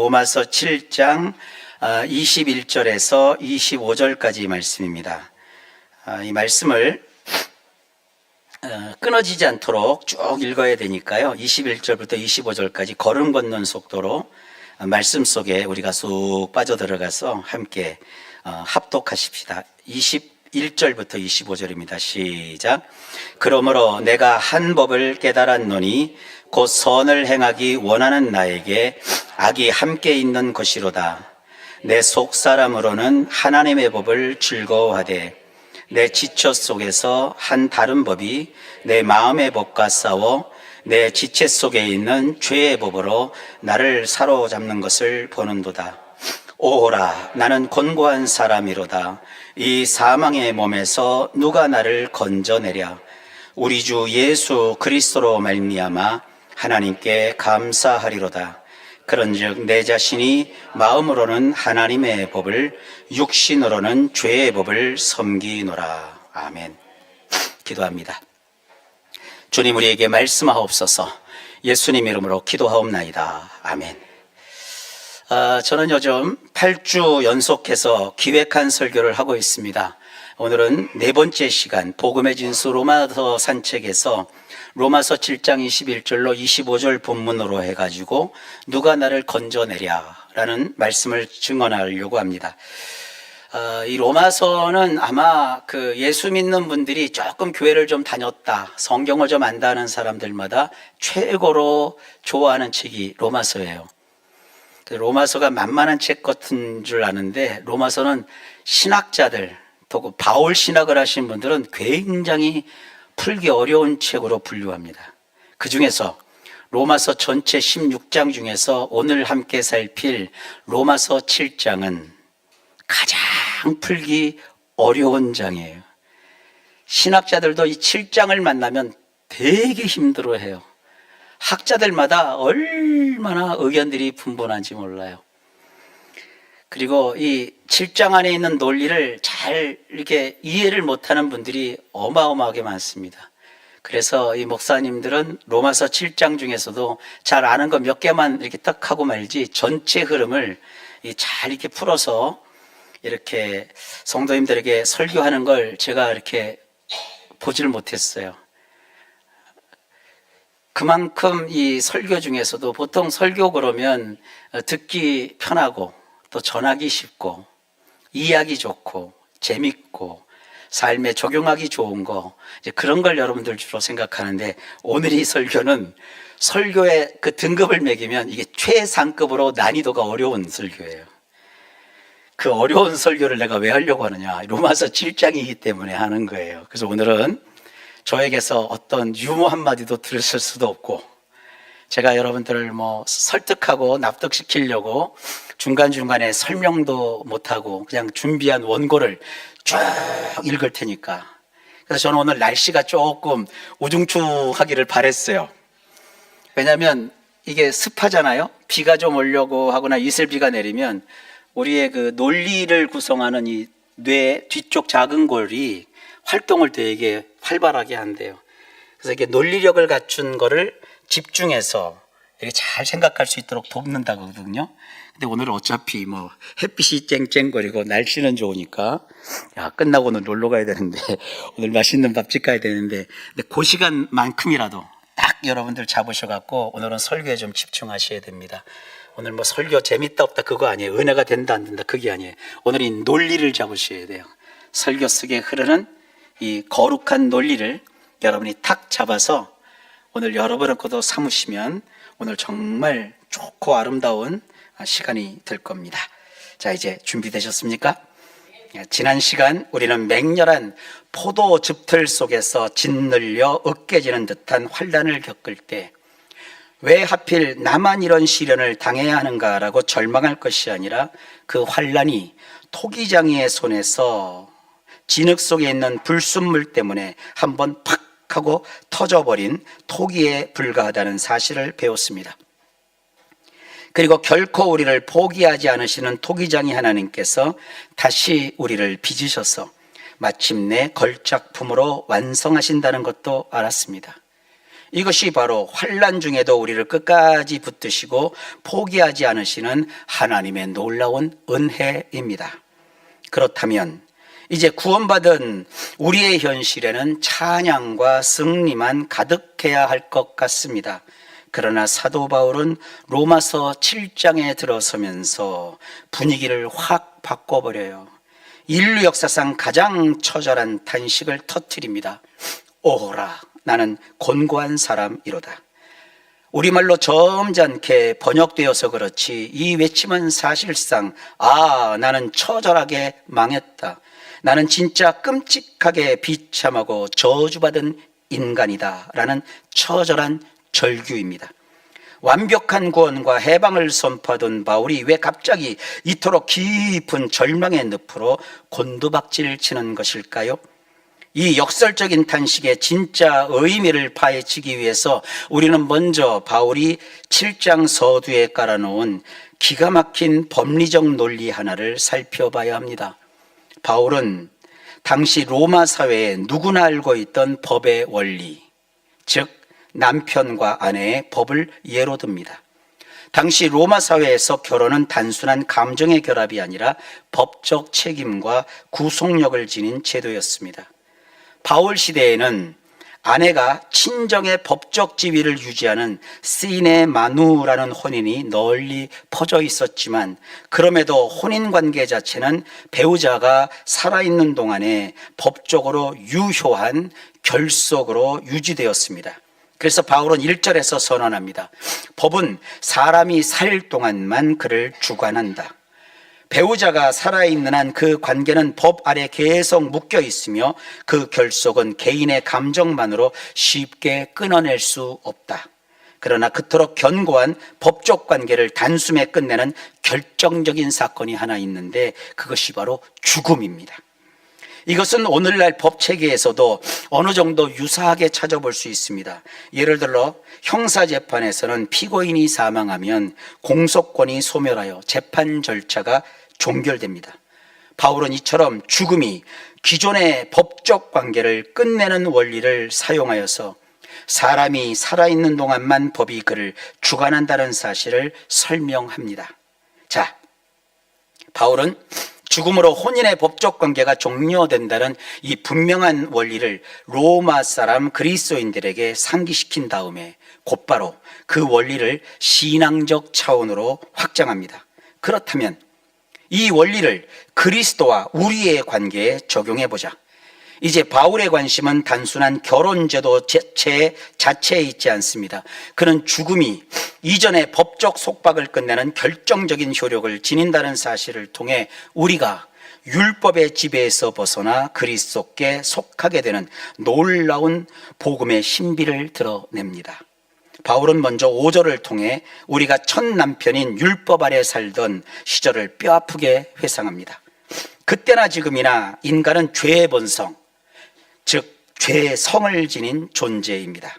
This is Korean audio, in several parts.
로마서 7장 21절에서 25절까지 말씀입니다. 이 말씀을 끊어지지 않도록 쭉 읽어야 되니까요. 21절부터 25절까지 걸음 걷는 속도로 말씀 속에 우리가 쑥 빠져들어가서 함께 합독하십시다. 21절부터 25절입니다. 시작. 그러므로 내가 한 법을 깨달았노니 곧 선을 행하기 원하는 나에게 악이 함께 있는 것이로다. 내 속 사람으로는 하나님의 법을 즐거워하되 내 지체 속에서 한 다른 법이 내 마음의 법과 싸워 내 지체 속에 있는 죄의 법으로 나를 사로잡는 것을 보는도다. 오호라, 나는 곤고한 사람이로다. 이 사망의 몸에서 누가 나를 건져내랴. 우리 주 예수 그리스도로 말미암아 하나님께 감사하리로다. 그런즉 내 자신이 마음으로는 하나님의 법을, 육신으로는 죄의 법을 섬기노라. 아멘. 기도합니다. 주님, 우리에게 말씀하옵소서. 예수님 이름으로 기도하옵나이다. 아멘. 저는 요즘 8주 연속해서 기획한 설교를 하고 있습니다. 오늘은 네 번째 시간, 복음의 진수 로마서 산책에서 로마서 7장 21절로 25절 본문으로 해가지고 누가 나를 건져내랴 라는 말씀을 증언하려고 합니다. 이 로마서는 아마 예수 믿는 분들이 조금 교회를 좀 다녔다, 성경을 좀 안다는 사람들마다 최고로 좋아하는 책이 로마서예요. 로마서가 만만한 책 같은 줄 아는데, 로마서는 신학자들, 또 바울 신학을 하신 분들은 굉장히 풀기 어려운 책으로 분류합니다. 그 중에서 로마서 전체 16장 중에서 오늘 함께 살필 로마서 7장은 가장 풀기 어려운 장이에요. 신학자들도 이 7장을 만나면 되게 힘들어해요. 학자들마다 얼마나 의견들이 분분한지 몰라요. 그리고 이 7장 안에 있는 논리를 잘 이렇게 이해를 못하는 분들이 어마어마하게 많습니다. 그래서 이 목사님들은 로마서 7장 중에서도 잘 아는 거 몇 개만 이렇게 딱 하고 말지, 전체 흐름을 잘 이렇게 풀어서 이렇게 성도님들에게 설교하는 걸 제가 이렇게 보지를 못했어요. 그만큼 이 설교 중에서도 보통 설교 그러면 듣기 편하고 또 전하기 쉽고 이해하기 좋고 재밌고 삶에 적용하기 좋은 거, 이제 그런 걸 여러분들 주로 생각하는데, 오늘 이 설교는 설교의 그 등급을 매기면 이게 최상급으로 난이도가 어려운 설교예요. 그 어려운 설교를 내가 왜 하려고 하느냐, 로마서 7장이기 때문에 하는 거예요. 그래서 오늘은 저에게서 어떤 유머 한마디도 들으실 수도 없고, 제가 여러분들을 설득하고 납득시키려고 중간중간에 설명도 못하고 그냥 준비한 원고를 쭉 읽을 테니까. 그래서 저는 오늘 날씨가 조금 우중충하기를 바랬어요. 왜냐하면 이게 습하잖아요. 비가 좀 오려고 하거나 이슬비가 내리면 우리의 그 논리를 구성하는 이 뇌 뒤쪽 작은 골이 활동을 되게 활발하게 한대요. 그래서 이게 논리력을 갖춘 거를 집중해서 이렇게 잘 생각할 수 있도록 돕는다거든요. 근데 오늘은 어차피 햇빛이 쨍쨍거리고 날씨는 좋으니까, 끝나고 오늘 놀러 가야 되는데, 오늘 맛있는 밥집 가야 되는데, 근데 그 시간만큼이라도 딱 여러분들 잡으셔갖고 오늘은 설교에 좀 집중하셔야 됩니다. 오늘 설교 재밌다 없다 그거 아니에요. 은혜가 된다 안 된다 그게 아니에요. 오늘 이 논리를 잡으셔야 돼요. 설교 속에 흐르는 이 거룩한 논리를 여러분이 탁 잡아서 오늘 여러분의 것도 삼으시면 오늘 정말 좋고 아름다운 시간이 될 겁니다. 자, 이제 준비되셨습니까? 지난 시간 우리는 맹렬한 포도 즙틀 속에서 짓눌려 으깨지는 듯한 환난을 겪을 때 왜 하필 나만 이런 시련을 당해야 하는가라고 절망할 것이 아니라, 그 환난이 토기장이의 손에서 진흙 속에 있는 불순물 때문에 한번 팍 하고 터져버린 토기에 불과하다는 사실을 배웠습니다. 그리고 결코 우리를 포기하지 않으시는 토기장이 하나님께서 다시 우리를 빚으셔서 마침내 걸작품으로 완성하신다는 것도 알았습니다. 이것이 바로 환난 중에도 우리를 끝까지 붙드시고 포기하지 않으시는 하나님의 놀라운 은혜입니다. 그렇다면 이제 구원받은 우리의 현실에는 찬양과 승리만 가득해야 할 것 같습니다. 그러나 사도 바울은 로마서 7장에 들어서면서 분위기를 확 바꿔버려요. 인류 역사상 가장 처절한 탄식을 터뜨립니다. 오호라, 나는 곤고한 사람이로다. 우리말로 점잖게 번역되어서 그렇지 이 외침은 사실상 나는 처절하게 망했다. 나는 진짜 끔찍하게 비참하고 저주받은 인간이다 라는 처절한 절규입니다. 완벽한 구원과 해방을 선포하던 바울이 왜 갑자기 이토록 깊은 절망의 늪으로 곤두박질 치는 것일까요? 이 역설적인 탄식의 진짜 의미를 파헤치기 위해서 우리는 먼저 바울이 7장 서두에 깔아놓은 기가 막힌 법리적 논리 하나를 살펴봐야 합니다. 바울은 당시 로마 사회에 누구나 알고 있던 법의 원리, 즉 남편과 아내의 법을 예로 듭니다. 당시 로마 사회에서 결혼은 단순한 감정의 결합이 아니라 법적 책임과 구속력을 지닌 제도였습니다. 바울 시대에는 아내가 친정의 법적 지위를 유지하는 시네 마누라는 혼인이 널리 퍼져 있었지만 그럼에도 혼인관계 자체는 배우자가 살아있는 동안에 법적으로 유효한 결속으로 유지되었습니다. 그래서 바울은 1절에서 선언합니다. 법은 사람이 살 동안만 그를 주관한다. 배우자가 살아있는 한 그 관계는 법 아래 계속 묶여 있으며 그 결속은 개인의 감정만으로 쉽게 끊어낼 수 없다. 그러나 그토록 견고한 법적 관계를 단숨에 끝내는 결정적인 사건이 하나 있는데 그것이 바로 죽음입니다. 이것은 오늘날 법체계에서도 어느 정도 유사하게 찾아볼 수 있습니다. 예를 들어 형사재판에서는 피고인이 사망하면 공소권이 소멸하여 재판 절차가 종결됩니다. 바울은 이처럼 죽음이 기존의 법적 관계를 끝내는 원리를 사용하여서 사람이 살아있는 동안만 법이 그를 주관한다는 사실을 설명합니다. 자, 바울은 죽음으로 혼인의 법적 관계가 종료된다는 이 분명한 원리를 로마 사람 그리스도인들에게 상기시킨 다음에 곧바로 그 원리를 신앙적 차원으로 확장합니다. 그렇다면 이 원리를 그리스도와 우리의 관계에 적용해 보자. 이제 바울의 관심은 단순한 결혼제도 자체에 있지 않습니다. 그는 죽음이 이전의 법적 속박을 끝내는 결정적인 효력을 지닌다는 사실을 통해 우리가 율법의 지배에서 벗어나 그리스도께 속하게 되는 놀라운 복음의 신비를 드러냅니다. 바울은 먼저 5절을 통해 우리가 첫 남편인 율법 아래 살던 시절을 뼈아프게 회상합니다. 그때나 지금이나 인간은 죄의 본성, 즉 죄의 성을 지닌 존재입니다.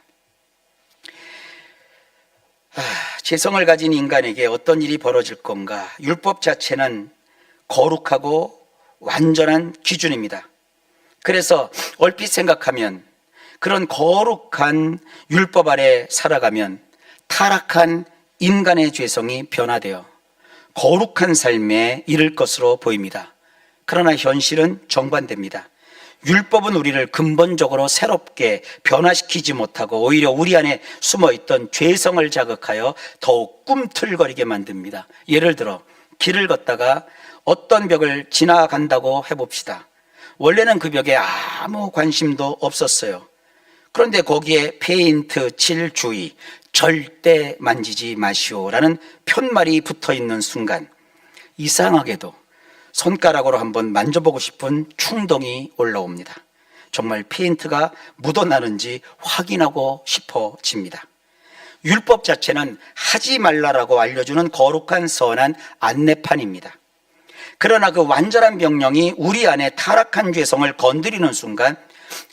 죄성을 가진 인간에게 어떤 일이 벌어질 건가? 율법 자체는 거룩하고 완전한 기준입니다. 그래서 얼핏 생각하면 그런 거룩한 율법 아래 살아가면 타락한 인간의 죄성이 변화되어 거룩한 삶에 이를 것으로 보입니다. 그러나 현실은 정반대입니다. 율법은 우리를 근본적으로 새롭게 변화시키지 못하고 오히려 우리 안에 숨어있던 죄성을 자극하여 더욱 꿈틀거리게 만듭니다. 예를 들어 길을 걷다가 어떤 벽을 지나간다고 해봅시다. 원래는 그 벽에 아무 관심도 없었어요. 그런데 거기에 페인트 칠 주의, 절대 만지지 마시오라는 편말이 붙어있는 순간 이상하게도 손가락으로 한번 만져보고 싶은 충동이 올라옵니다. 정말 페인트가 묻어나는지 확인하고 싶어집니다. 율법 자체는 하지 말라라고 알려주는 거룩한 선한 안내판입니다. 그러나 그 완전한 명령이 우리 안에 타락한 죄성을 건드리는 순간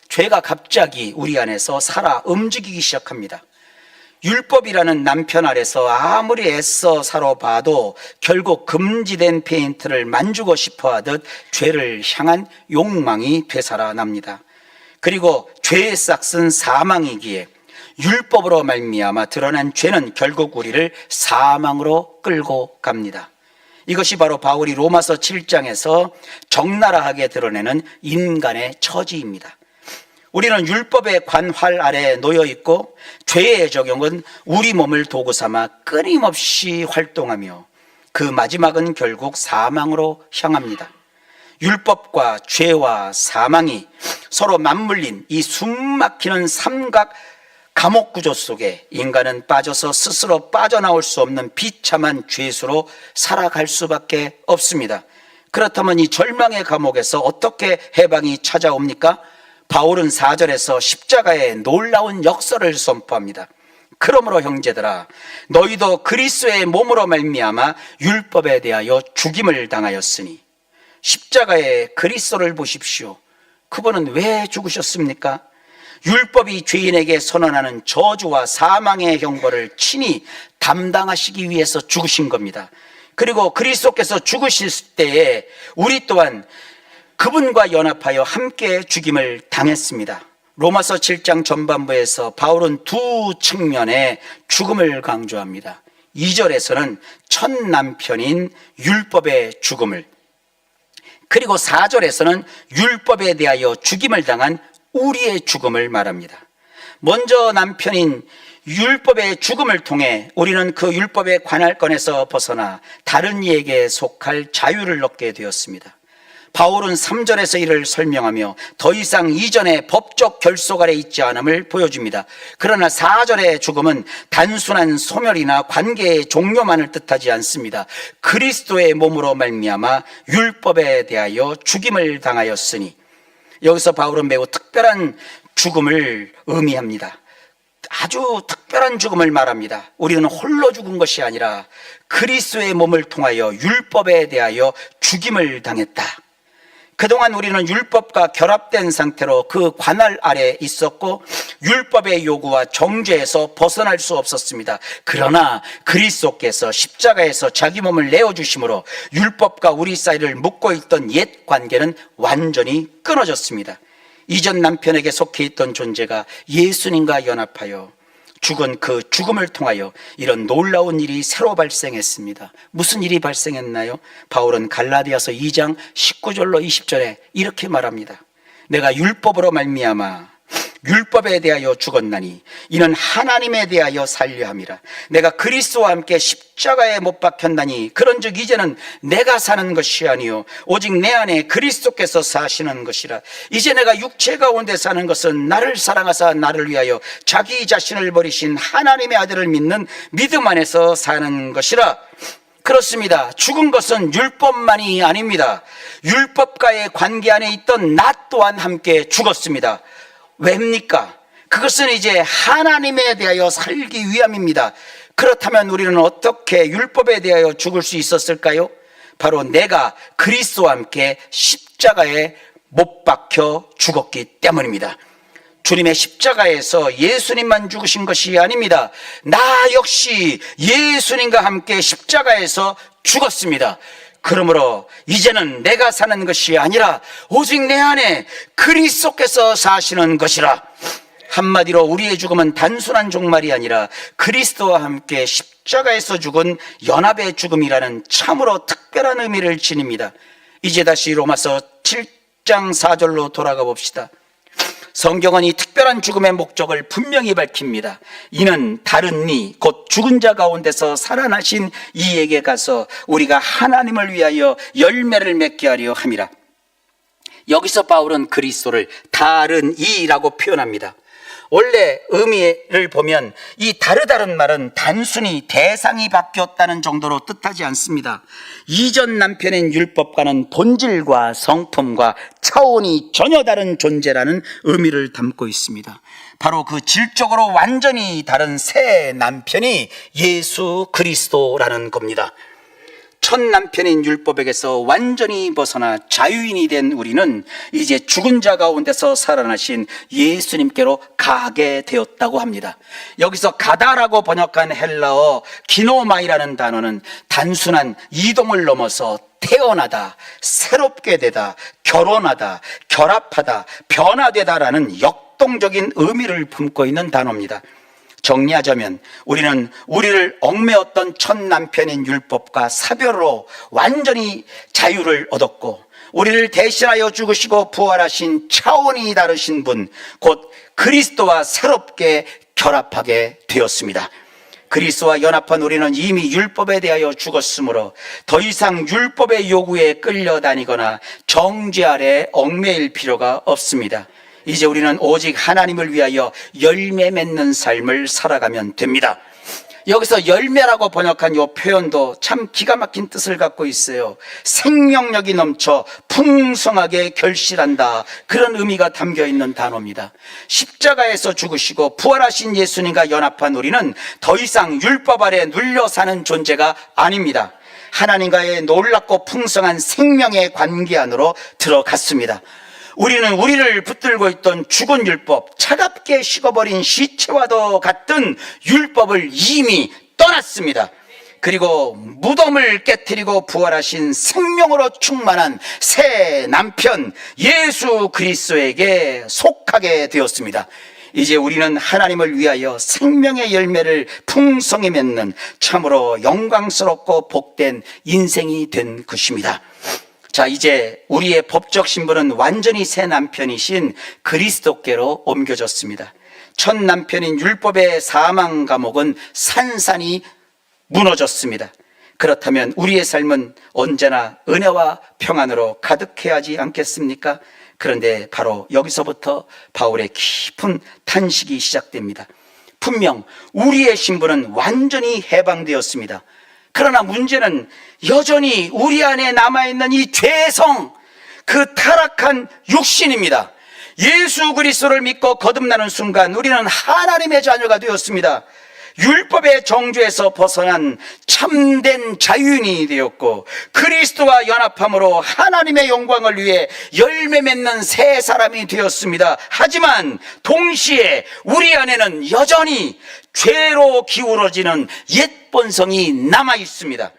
죄가 갑자기 우리 안에서 살아 움직이기 시작합니다. 율법이라는 남편 아래서 아무리 애써 살아봐도 결국 금지된 페인트를 만지고 싶어 하듯 죄를 향한 욕망이 되살아납니다. 그리고 죄의 싹은 사망이기에 율법으로 말미암아 드러난 죄는 결국 우리를 사망으로 끌고 갑니다. 이것이 바로 바울이 로마서 7장에서 적나라하게 드러내는 인간의 처지입니다. 우리는 율법의 관활 아래에 놓여 있고 죄의 적용은 우리 몸을 도구 삼아 끊임없이 활동하며 그 마지막은 결국 사망으로 향합니다. 율법과 죄와 사망이 서로 맞물린 이 숨막히는 삼각 감옥 구조 속에 인간은 빠져서 스스로 빠져나올 수 없는 비참한 죄수로 살아갈 수밖에 없습니다. 그렇다면 이 절망의 감옥에서 어떻게 해방이 찾아옵니까? 바울은 4절에서 십자가의 놀라운 역설을 선포합니다. 그러므로 형제들아, 너희도 그리스도의 몸으로 말미암아 율법에 대하여 죽임을 당하였으니. 십자가의 그리스도를 보십시오. 그분은 왜 죽으셨습니까? 율법이 죄인에게 선언하는 저주와 사망의 형벌을 친히 담당하시기 위해서 죽으신 겁니다. 그리고 그리스도께서 죽으실 때에 우리 또한 그분과 연합하여 함께 죽임을 당했습니다. 로마서 7장 전반부에서 바울은 두 측면의 죽음을 강조합니다. 2절에서는 첫 남편인 율법의 죽음을, 그리고 4절에서는 율법에 대하여 죽임을 당한 우리의 죽음을 말합니다. 먼저 남편인 율법의 죽음을 통해 우리는 그 율법의 관할권에서 벗어나 다른 이에게 속할 자유를 얻게 되었습니다. 바울은 3절에서 이를 설명하며 더 이상 이전의 법적 결속 아래 있지 않음을 보여줍니다. 그러나 4절의 죽음은 단순한 소멸이나 관계의 종료만을 뜻하지 않습니다. 그리스도의 몸으로 말미암아 율법에 대하여 죽임을 당하였으니, 여기서 바울은 매우 특별한 죽음을 의미합니다. 아주 특별한 죽음을 말합니다. 우리는 홀로 죽은 것이 아니라 그리스도의 몸을 통하여 율법에 대하여 죽임을 당했다. 그동안 우리는 율법과 결합된 상태로 그 관할 아래 있었고 율법의 요구와 정죄에서 벗어날 수 없었습니다. 그러나 그리스도께서 십자가에서 자기 몸을 내어주심으로 율법과 우리 사이를 묶고 있던 옛 관계는 완전히 끊어졌습니다. 이전 남편에게 속해 있던 존재가 예수님과 연합하여 죽은 그 죽음을 통하여 이런 놀라운 일이 새로 발생했습니다. 무슨 일이 발생했나요? 바울은 갈라디아서 2장 19절로 20절에 이렇게 말합니다. 내가 율법으로 말미암아 율법에 대하여 죽었나니 이는 하나님에 대하여 살려 함이라. 내가 그리스도와 함께 십자가에 못 박혔나니 그런즉 이제는 내가 사는 것이 아니요 오직 내 안에 그리스도께서 사시는 것이라. 이제 내가 육체 가운데 사는 것은 나를 사랑하사 나를 위하여 자기 자신을 버리신 하나님의 아들을 믿는 믿음 안에서 사는 것이라. 그렇습니다. 죽은 것은 율법만이 아닙니다. 율법과의 관계 안에 있던 나 또한 함께 죽었습니다. 왜입니까? 그것은 이제 하나님에 대하여 살기 위함입니다. 그렇다면 우리는 어떻게 율법에 대하여 죽을 수 있었을까요? 바로 내가 그리스도와 함께 십자가에 못 박혀 죽었기 때문입니다. 주님의 십자가에서 예수님만 죽으신 것이 아닙니다. 나 역시 예수님과 함께 십자가에서 죽었습니다. 그러므로 이제는 내가 사는 것이 아니라 오직 내 안에 그리스도께서 사시는 것이라. 한마디로 우리의 죽음은 단순한 종말이 아니라 그리스도와 함께 십자가에서 죽은 연합의 죽음이라는 참으로 특별한 의미를 지닙니다. 이제 다시 로마서 7장 4절로 돌아가 봅시다. 성경은 이 특별한 죽음의 목적을 분명히 밝힙니다. 이는 다른 이, 곧 죽은 자 가운데서 살아나신 이에게 가서 우리가 하나님을 위하여 열매를 맺게 하려 함이라. 여기서 바울은 그리스도를 다른 이라고 표현합니다. 원래 의미를 보면 이 다르다는 말은 단순히 대상이 바뀌었다는 정도로 뜻하지 않습니다. 이전 남편인 율법과는 본질과 성품과 차원이 전혀 다른 존재라는 의미를 담고 있습니다. 바로 그 질적으로 완전히 다른 새 남편이 예수 그리스도라는 겁니다. 첫 남편인 율법에게서 완전히 벗어나 자유인이 된 우리는 이제 죽은 자 가운데서 살아나신 예수님께로 가게 되었다고 합니다. 여기서 가다라고 번역한 헬라어 기노마이라는 단어는 단순한 이동을 넘어서 태어나다, 새롭게 되다, 결혼하다, 결합하다, 변화되다라는 역동적인 의미를 품고 있는 단어입니다. 정리하자면 우리는 우리를 얽매었던 첫 남편인 율법과 사별로 완전히 자유를 얻었고, 우리를 대신하여 죽으시고 부활하신 차원이 다르신 분, 곧 그리스도와 새롭게 결합하게 되었습니다. 그리스도와 연합한 우리는 이미 율법에 대하여 죽었으므로 더 이상 율법의 요구에 끌려다니거나 정죄 아래 얽매일 필요가 없습니다. 이제 우리는 오직 하나님을 위하여 열매 맺는 삶을 살아가면 됩니다. 여기서 열매라고 번역한 이 표현도 참 기가 막힌 뜻을 갖고 있어요. 생명력이 넘쳐 풍성하게 결실한다, 그런 의미가 담겨 있는 단어입니다. 십자가에서 죽으시고 부활하신 예수님과 연합한 우리는 더 이상 율법 아래 눌려 사는 존재가 아닙니다. 하나님과의 놀랍고 풍성한 생명의 관계 안으로 들어갔습니다. 우리는 우리를 붙들고 있던 죽은 율법, 차갑게 식어버린 시체와도 같은 율법을 이미 떠났습니다. 그리고 무덤을 깨뜨리고 부활하신 생명으로 충만한 새 남편 예수 그리스도에게 속하게 되었습니다. 이제 우리는 하나님을 위하여 생명의 열매를 풍성히 맺는 참으로 영광스럽고 복된 인생이 된 것입니다. 자, 이제 우리의 법적 신분은 완전히 새 남편이신 그리스도께로 옮겨졌습니다. 첫 남편인 율법의 사망 감옥은 산산이 무너졌습니다. 그렇다면 우리의 삶은 언제나 은혜와 평안으로 가득해야 하지 않겠습니까? 그런데 바로 여기서부터 바울의 깊은 탄식이 시작됩니다. 분명 우리의 신분은 완전히 해방되었습니다. 그러나 문제는 여전히 우리 안에 남아있는 이 죄성, 그 타락한 육신입니다. 예수 그리스도를 믿고 거듭나는 순간 우리는 하나님의 자녀가 되었습니다. 율법의 정죄에서 벗어난 참된 자유인이 되었고, 그리스도와 연합함으로 하나님의 영광을 위해 열매 맺는 새 사람이 되었습니다. 하지만 동시에 우리 안에는 여전히 죄로 기울어지는 옛 본성이 남아 있습니다.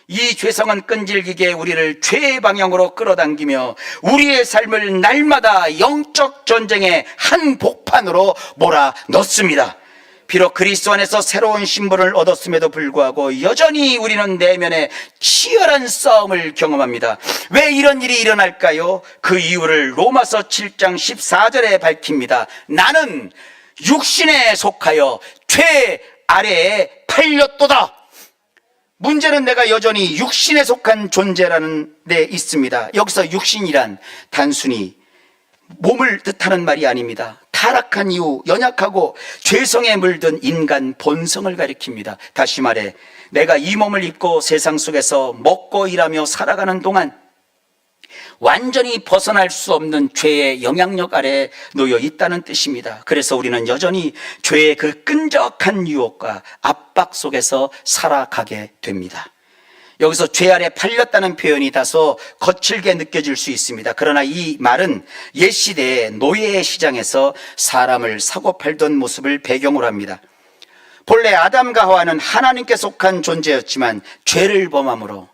이 죄성은 끈질기게 우리를 죄의 방향으로 끌어당기며 우리의 삶을 날마다 영적 전쟁의 한복판으로 몰아넣습니다. 비록 그리스도 안에서 새로운 신분을 얻었음에도 불구하고 여전히 우리는 내면에 치열한 싸움을 경험합니다. 왜 이런 일이 일어날까요? 그 이유를 로마서 7장 14절에 밝힙니다. 나는 육신에 속하여 죄 아래에 팔렸도다. 문제는 내가 여전히 육신에 속한 존재라는 데 있습니다. 여기서 육신이란 단순히 몸을 뜻하는 말이 아닙니다. 타락한 이후 연약하고 죄성에 물든 인간 본성을 가리킵니다. 다시 말해, 내가 이 몸을 입고 세상 속에서 먹고 일하며 살아가는 동안 완전히 벗어날 수 없는 죄의 영향력 아래 놓여 있다는 뜻입니다. 그래서 우리는 여전히 죄의 그 끈적한 유혹과 압박 속에서 살아가게 됩니다. 여기서 죄 아래 팔렸다는 표현이 다소 거칠게 느껴질 수 있습니다. 그러나 이 말은 옛시대의 노예의 시장에서 사람을 사고 팔던 모습을 배경으로 합니다. 본래 아담과 하와는 하나님께 속한 존재였지만 죄를 범함으로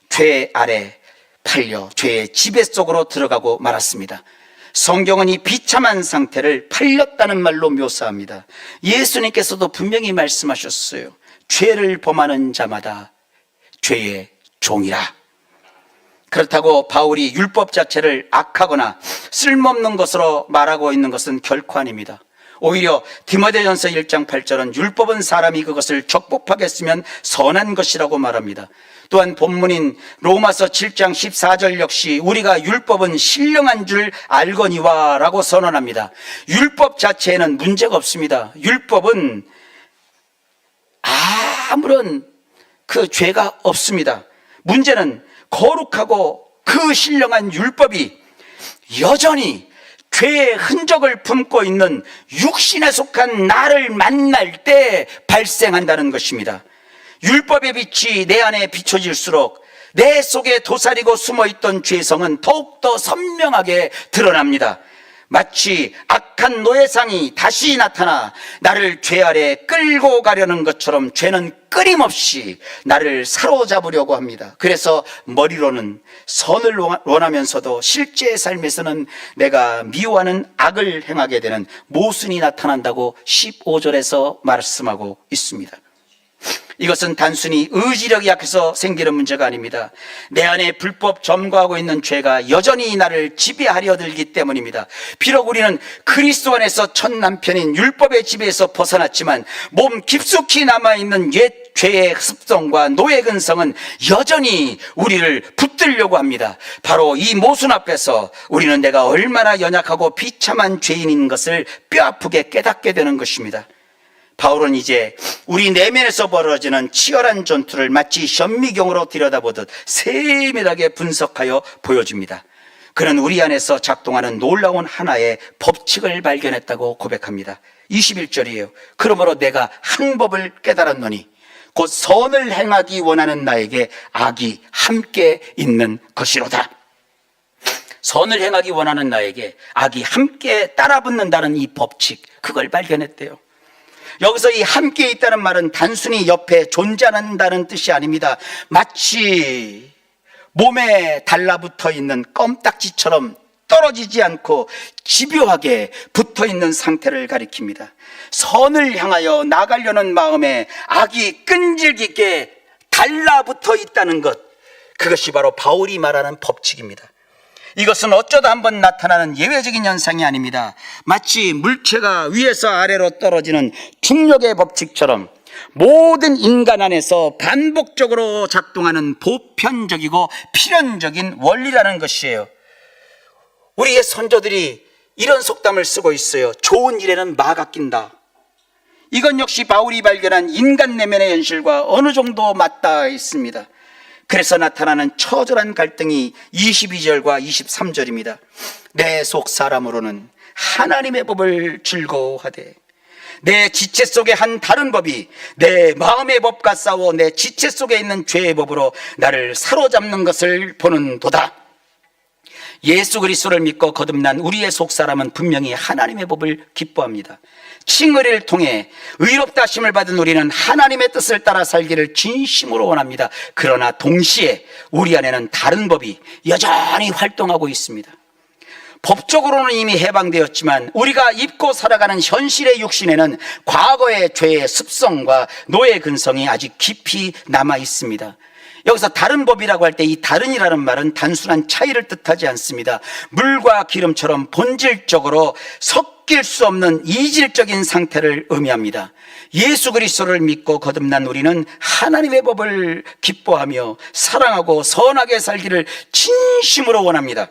죄 아래 팔려 죄의 지배 속으로 들어가고 말았습니다. 성경은 이 비참한 상태를 팔렸다는 말로 묘사합니다. 예수님께서도 분명히 말씀하셨어요. 죄를 범하는 자마다 죄의 종이라. 그렇다고 바울이 율법 자체를 악하거나 쓸모없는 것으로 말하고 있는 것은 결코 아닙니다. 오히려 디모데전서 1장 8절은 율법은 사람이 그것을 적법하게 쓰면 선한 것이라고 말합니다. 또한 본문인 로마서 7장 14절 역시 우리가 율법은 신령한 줄 알거니와 라고 선언합니다. 율법 자체에는 문제가 없습니다. 율법은 아무런 그 죄가 없습니다. 문제는 거룩하고 그 신령한 율법이 여전히 죄의 흔적을 품고 있는 육신에 속한 나를 만날 때 발생한다는 것입니다. 율법의 빛이 내 안에 비춰질수록 내 속에 도사리고 숨어있던 죄성은 더욱더 선명하게 드러납니다. 마치 악한 노예상이 다시 나타나 나를 죄 아래 끌고 가려는 것처럼 죄는 끊임없이 나를 사로잡으려고 합니다. 그래서 머리로는 선을 원하면서도 실제 삶에서는 내가 미워하는 악을 행하게 되는 모순이 나타난다고 15절에서 말씀하고 있습니다. 이것은 단순히 의지력이 약해서 생기는 문제가 아닙니다. 내 안에 불법 점거하고 있는 죄가 여전히 나를 지배하려 들기 때문입니다. 비록 우리는 그리스도 안에서 첫 남편인 율법의 지배에서 벗어났지만 몸 깊숙이 남아있는 옛 죄의 습성과 노예 근성은 여전히 우리를 붙들려고 합니다. 바로 이 모순 앞에서 우리는 내가 얼마나 연약하고 비참한 죄인인 것을 뼈아프게 깨닫게 되는 것입니다. 바울은 이제 우리 내면에서 벌어지는 치열한 전투를 마치 현미경으로 들여다보듯 세밀하게 분석하여 보여줍니다. 그는 우리 안에서 작동하는 놀라운 하나의 법칙을 발견했다고 고백합니다. 21절이에요. 그러므로 내가 한 법을 깨달았노니 곧 선을 행하기 원하는 나에게 악이 함께 있는 것이로다. 선을 행하기 원하는 나에게 악이 함께 따라붙는다는 이 법칙, 그걸 발견했대요. 여기서 이 함께 있다는 말은 단순히 옆에 존재한다는 뜻이 아닙니다. 마치 몸에 달라붙어 있는 껌딱지처럼 떨어지지 않고 집요하게 붙어 있는 상태를 가리킵니다. 선을 향하여 나가려는 마음에 악이 끈질기게 달라붙어 있다는 것, 그것이 바로 바울이 말하는 법칙입니다. 이것은 어쩌다 한번 나타나는 예외적인 현상이 아닙니다. 마치 물체가 위에서 아래로 떨어지는 중력의 법칙처럼 모든 인간 안에서 반복적으로 작동하는 보편적이고 필연적인 원리라는 것이에요. 우리의 선조들이 이런 속담을 쓰고 있어요. 좋은 일에는 마가 낀다. 이건 역시 바울이 발견한 인간 내면의 현실과 어느 정도 맞닿아 있습니다. 그래서 나타나는 처절한 갈등이 22절과 23절입니다. 내 속 사람으로는 하나님의 법을 즐거워하되 내 지체 속에 한 다른 법이 내 마음의 법과 싸워 내 지체 속에 있는 죄의 법으로 나를 사로잡는 것을 보는도다. 예수 그리스도를 믿고 거듭난 우리의 속 사람은 분명히 하나님의 법을 기뻐합니다. 칭의를 통해 의롭다 하심을 받은 우리는 하나님의 뜻을 따라 살기를 진심으로 원합니다. 그러나 동시에 우리 안에는 다른 법이 여전히 활동하고 있습니다. 법적으로는 이미 해방되었지만 우리가 입고 살아가는 현실의 육신에는 과거의 죄의 습성과 노예 근성이 아직 깊이 남아 있습니다. 여기서 다른 법이라고 할 때 이 다른이라는 말은 단순한 차이를 뜻하지 않습니다. 물과 기름처럼 본질적으로 섞일 수 없는 이질적인 상태를 의미합니다. 예수 그리스도를 믿고 거듭난 우리는 하나님의 법을 기뻐하며 사랑하고 선하게 살기를 진심으로 원합니다.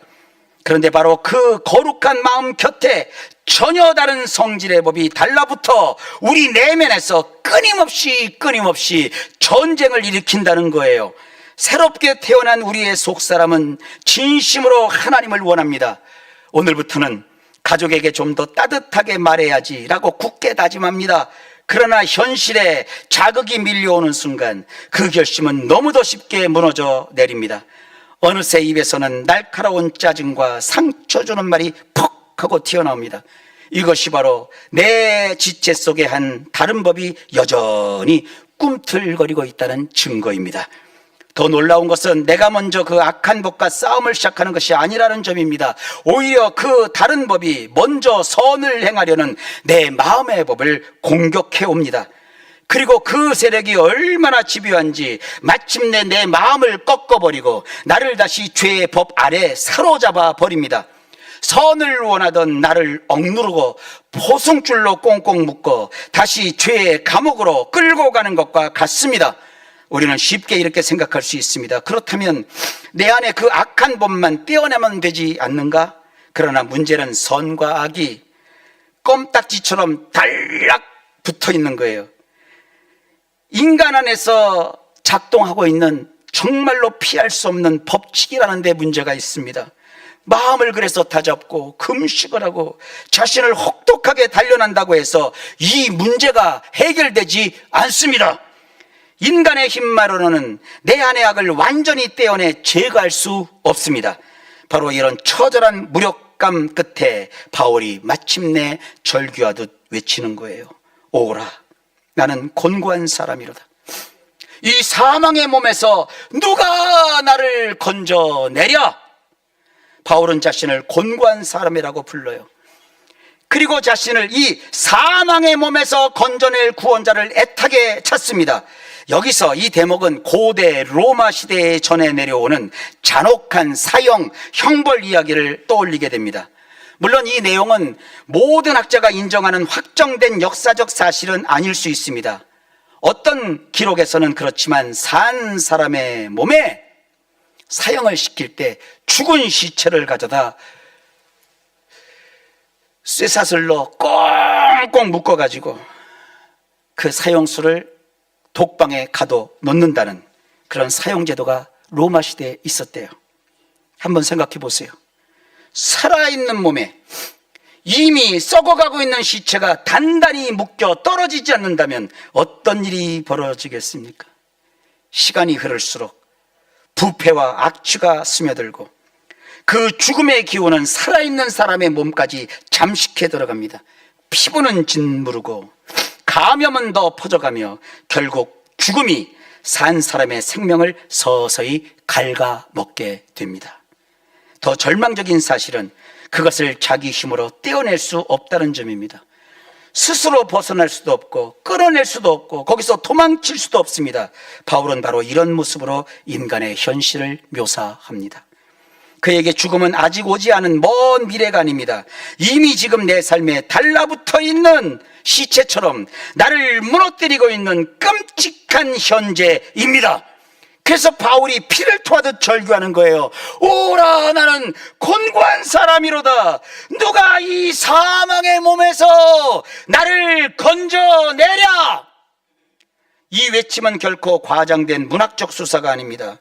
그런데 바로 그 거룩한 마음 곁에 전혀 다른 성질의 법이 달라붙어 우리 내면에서 끊임없이 전쟁을 일으킨다는 거예요. 새롭게 태어난 우리의 속사람은 진심으로 하나님을 원합니다. 오늘부터는 가족에게 좀 더 따뜻하게 말해야지라고 굳게 다짐합니다. 그러나 현실에 자극이 밀려오는 순간 그 결심은 너무도 쉽게 무너져 내립니다. 어느새 입에서는 날카로운 짜증과 상처 주는 말이 퍽 하고 튀어나옵니다. 이것이 바로 내 지체 속에 한 다른 법이 여전히 꿈틀거리고 있다는 증거입니다. 더 놀라운 것은 내가 먼저 그 악한 법과 싸움을 시작하는 것이 아니라는 점입니다. 오히려 그 다른 법이 먼저 선을 행하려는 내 마음의 법을 공격해 옵니다. 그리고 그 세력이 얼마나 집요한지 마침내 내 마음을 꺾어버리고 나를 다시 죄의 법 아래 사로잡아 버립니다. 선을 원하던 나를 억누르고 포승줄로 꽁꽁 묶어 다시 죄의 감옥으로 끌고 가는 것과 같습니다. 우리는 쉽게 이렇게 생각할 수 있습니다. 그렇다면 내 안에 그 악한 법만 떼어내면 되지 않는가? 그러나 문제는 선과 악이 껌딱지처럼 달락 붙어 있는 거예요. 인간 안에서 작동하고 있는 정말로 피할 수 없는 법칙이라는 데 문제가 있습니다. 마음을 그래서 다잡고 금식을 하고 자신을 혹독하게 단련한다고 해서 이 문제가 해결되지 않습니다. 인간의 힘만으로는 내 안의 악을 완전히 떼어내 제거할 수 없습니다. 바로 이런 처절한 무력 압박감 끝에 바울이 마침내 절규하듯 외치는 거예요. 오라, 나는 곤고한 사람이로다. 이 사망의 몸에서 누가 나를 건져내랴? 바울은 자신을 곤고한 사람이라고 불러요. 그리고 자신을 이 사망의 몸에서 건져낼 구원자를 애타게 찾습니다. 여기서 이 대목은 고대 로마 시대에 전해 내려오는 잔혹한 사형, 형벌 이야기를 떠올리게 됩니다. 물론 이 내용은 모든 학자가 인정하는 확정된 역사적 사실은 아닐 수 있습니다. 어떤 기록에서는 그렇지만 산 사람의 몸에 사형을 시킬 때 죽은 시체를 가져다 쇠사슬로 꽁꽁 묶어가지고 그 사형수를 독방에 가둬 놓는다는 그런 사형제도가 로마 시대에 있었대요. 한번 생각해 보세요. 살아있는 몸에 이미 썩어가고 있는 시체가 단단히 묶여 떨어지지 않는다면 어떤 일이 벌어지겠습니까? 시간이 흐를수록 부패와 악취가 스며들고 그 죽음의 기운은 살아있는 사람의 몸까지 잠식해 들어갑니다. 피부는 짓무르고 감염은 더 퍼져가며 결국 죽음이 산 사람의 생명을 서서히 갉아먹게 됩니다. 더 절망적인 사실은 그것을 자기 힘으로 떼어낼 수 없다는 점입니다. 스스로 벗어날 수도 없고 끌어낼 수도 없고 거기서 도망칠 수도 없습니다. 바울은 바로 이런 모습으로 인간의 현실을 묘사합니다. 그에게 죽음은 아직 오지 않은 먼 미래가 아닙니다. 이미 지금 내 삶에 달라붙어 있는 시체처럼 나를 무너뜨리고 있는 끔찍한 현재입니다. 그래서 바울이 피를 토하듯 절규하는 거예요. 오라, 나는 곤고한 사람이로다. 누가 이 사망의 몸에서 나를 건져내랴. 이 외침은 결코 과장된 문학적 수사가 아닙니다.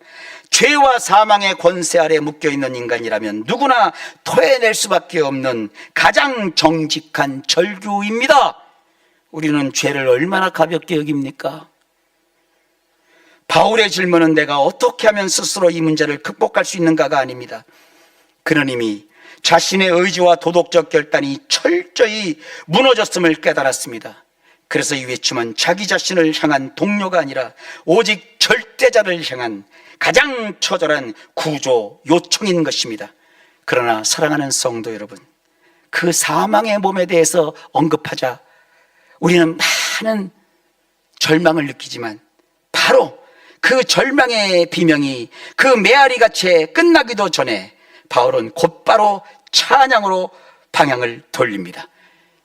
죄와 사망의 권세 아래 묶여있는 인간이라면 누구나 토해낼 수밖에 없는 가장 정직한 절규입니다. 우리는 죄를 얼마나 가볍게 여깁니까? 바울의 질문은 내가 어떻게 하면 스스로 이 문제를 극복할 수 있는가가 아닙니다. 그는 이미 자신의 의지와 도덕적 결단이 철저히 무너졌음을 깨달았습니다. 그래서 이 외침은 자기 자신을 향한 동료가 아니라 오직 절대자를 향한 가장 처절한 구조 요청인 것입니다. 그러나 사랑하는 성도 여러분, 그 사망의 몸에 대해서 언급하자 우리는 많은 절망을 느끼지만 바로 그 절망의 비명이 그 메아리같이 끝나기도 전에 바울은 곧바로 찬양으로 방향을 돌립니다.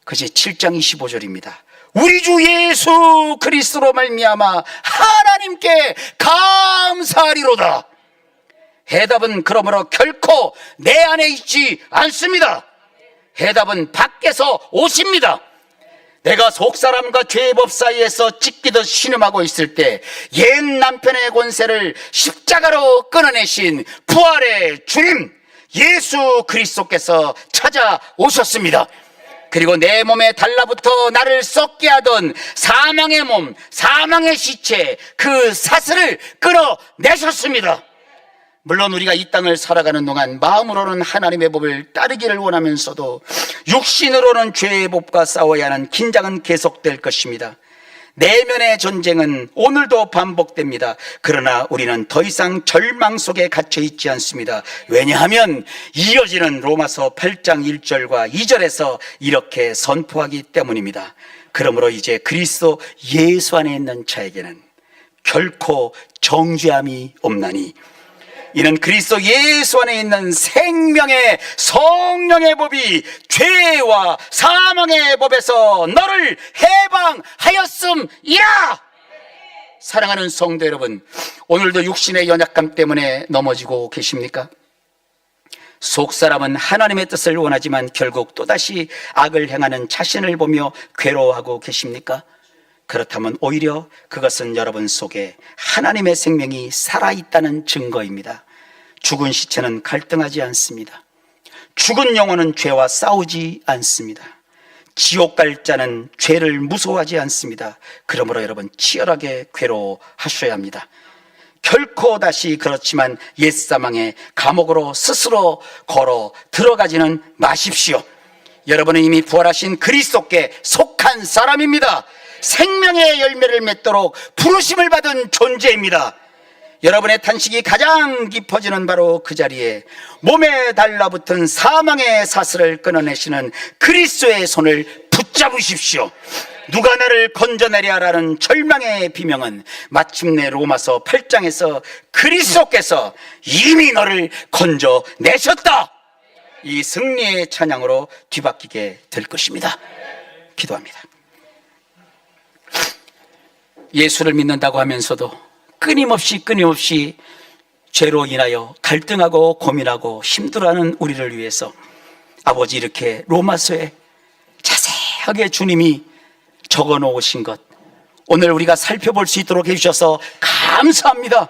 그것이 7장 25절입니다. 우리 주 예수 그리스도로 말미암아 하나님께 감사하리로다. 해답은 그러므로 결코 내 안에 있지 않습니다. 해답은 밖에서 오십니다. 내가 속사람과 죄의 법 사이에서 찢기듯 신음하고 있을 때 옛 남편의 권세를 십자가로 끊어내신 부활의 주님 예수 그리스도께서 찾아오셨습니다. 그리고 내 몸에 달라붙어 나를 썩게 하던 사망의 몸, 사망의 시체, 그 사슬을 끌어내셨습니다. 물론 우리가 이 땅을 살아가는 동안 마음으로는 하나님의 법을 따르기를 원하면서도 육신으로는 죄의 법과 싸워야 하는 긴장은 계속될 것입니다. 내면의 전쟁은 오늘도 반복됩니다. 그러나 우리는 더 이상 절망 속에 갇혀 있지 않습니다. 왜냐하면 이어지는 로마서 8장 1절과 2절에서 이렇게 선포하기 때문입니다. 그러므로 이제 그리스도 예수 안에 있는 자에게는 결코 정죄함이 없나니 이는 그리스도 예수 안에 있는 생명의 성령의 법이 죄와 사망의 법에서 너를 해방하였음이라. 사랑하는 성도 여러분, 오늘도 육신의 연약감 때문에 넘어지고 계십니까? 속사람은 하나님의 뜻을 원하지만 결국 또다시 악을 행하는 자신을 보며 괴로워하고 계십니까? 그렇다면 오히려 그것은 여러분 속에 하나님의 생명이 살아있다는 증거입니다. 죽은 시체는 갈등하지 않습니다. 죽은 영혼은 죄와 싸우지 않습니다. 지옥 갈 자는 죄를 무서워하지 않습니다. 그러므로 여러분 치열하게 괴로워하셔야 합니다. 결코 다시 그렇지만 옛사망의 감옥으로 스스로 걸어 들어가지는 마십시오. 여러분은 이미 부활하신 그리스도께 속한 사람입니다. 생명의 열매를 맺도록 부르심을 받은 존재입니다. 여러분의 탄식이 가장 깊어지는 바로 그 자리에 몸에 달라붙은 사망의 사슬을 끊어내시는 그리스도의 손을 붙잡으십시오. 누가 나를 건져내려 하라는 절망의 비명은 마침내 로마서 8장에서 그리스도께서 이미 너를 건져내셨다, 이 승리의 찬양으로 뒤바뀌게 될 것입니다. 기도합니다. 예수를 믿는다고 하면서도 끊임없이 죄로 인하여 갈등하고 고민하고 힘들어하는 우리를 위해서 아버지, 이렇게 로마서에 자세하게 주님이 적어 놓으신 것, 오늘 우리가 살펴볼 수 있도록 해주셔서 감사합니다.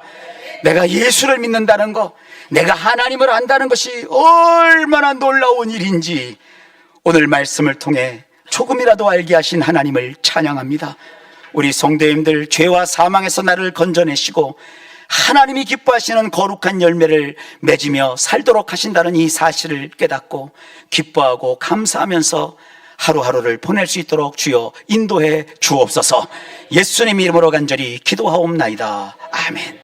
내가 예수를 믿는다는 것, 내가 하나님을 안다는 것이 얼마나 놀라운 일인지 오늘 말씀을 통해 조금이라도 알게 하신 하나님을 찬양합니다. 우리 성도님들, 죄와 사망에서 나를 건져내시고 하나님이 기뻐하시는 거룩한 열매를 맺으며 살도록 하신다는 이 사실을 깨닫고 기뻐하고 감사하면서 하루하루를 보낼 수 있도록 주여 인도해 주옵소서. 예수님 이름으로 간절히 기도하옵나이다. 아멘.